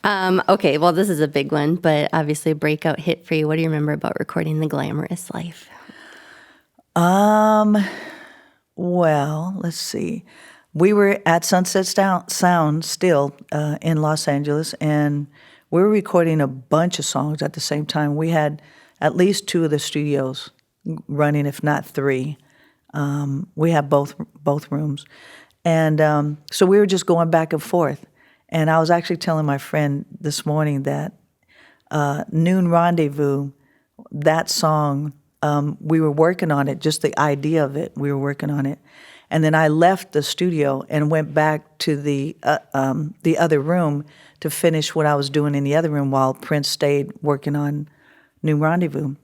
Okay, well, this is a big one, but obviously a breakout hit for you. What do you remember about recording The Glamorous Life? Um, well, let's see. We were at Sunset Sound still in Los Angeles, and we were recording a bunch of songs at the same time. We had at least two of the studios running, if not three. We had both rooms, and so we were just going back and forth. And I was actually telling my friend this morning that Noon Rendezvous, that song, we were working on it, just the idea of it, we were working on it. And then I left the studio and went back to the other room to finish what I was doing in the other room while Prince stayed working on Noon Rendezvous.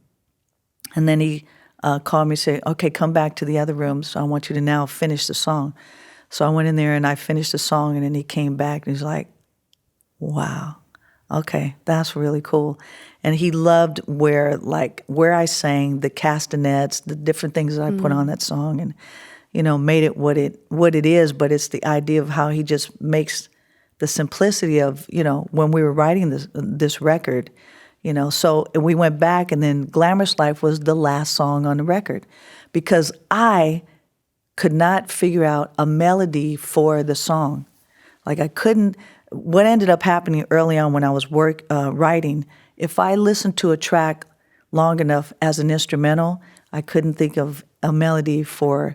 And then he called me and said, okay, come back to the other room, so I want you to now finish the song. So I went in there and I finished the song, and then he came back and he's like, wow, okay, that's really cool. And he loved where I sang, the castanets, the different things that I put on that song, and made it what it is. But it's the idea of how he just makes the simplicity of when we were writing this record. So we went back, and then Glamorous Life was the last song on the record because I could not figure out a melody for the song. Like I couldn't. What ended up happening early on when I was writing, if I listened to a track long enough as an instrumental, I couldn't think of a melody for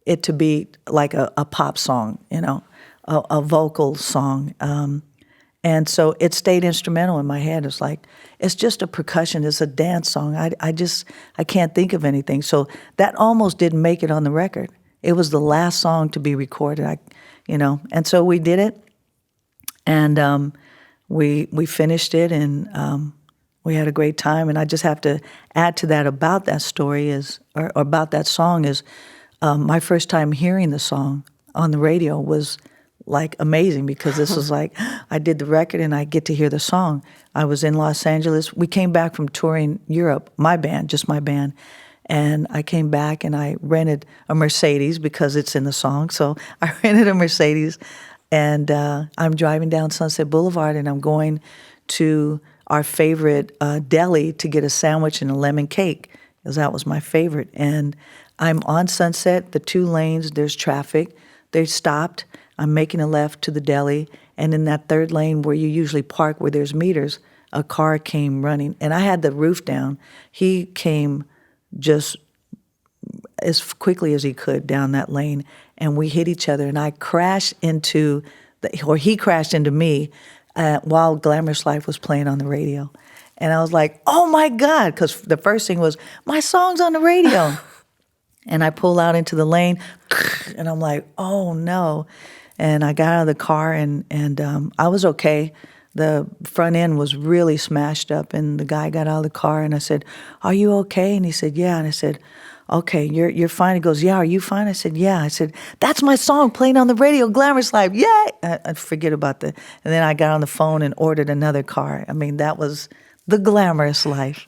it to be like a pop song, a vocal song. And so it stayed instrumental in my head. It's like, it's just a percussion, it's a dance song. I can't think of anything. So that almost didn't make it on the record. It was the last song to be recorded, and so we did it. And we finished it, and we had a great time. And I just have to add to that about that story or about that song is my first time hearing the song on the radio was like amazing because this was like I did the record and I get to hear the song. I was in Los Angeles. We came back from touring Europe, just my band. And I came back and I rented a Mercedes because it's in the song. So I rented a Mercedes. And I'm driving down Sunset Boulevard, and I'm going to our favorite deli to get a sandwich and a lemon cake, because that was my favorite. And I'm on Sunset, the two lanes, there's traffic. They stopped. I'm making a left to the deli. And in that third lane where you usually park where there's meters, a car came running. And I had the roof down. He came just as quickly as he could down that lane, and we hit each other, and I crashed he crashed into me while Glamorous Life was playing on the radio. And I was like, oh my God, because the first thing was, my song's on the radio. And I pull out into the lane, and I'm like, oh no. And I got out of the car, and I was okay. The front end was really smashed up, and the guy got out of the car, and I said, are you okay? And he said, yeah. And I said, okay, you're fine. He goes, yeah, are you fine? I said, yeah. I said, that's my song playing on the radio, Glamorous Life, yay! I forget about and then I got on the phone and ordered another car. I mean, that was the Glamorous Life.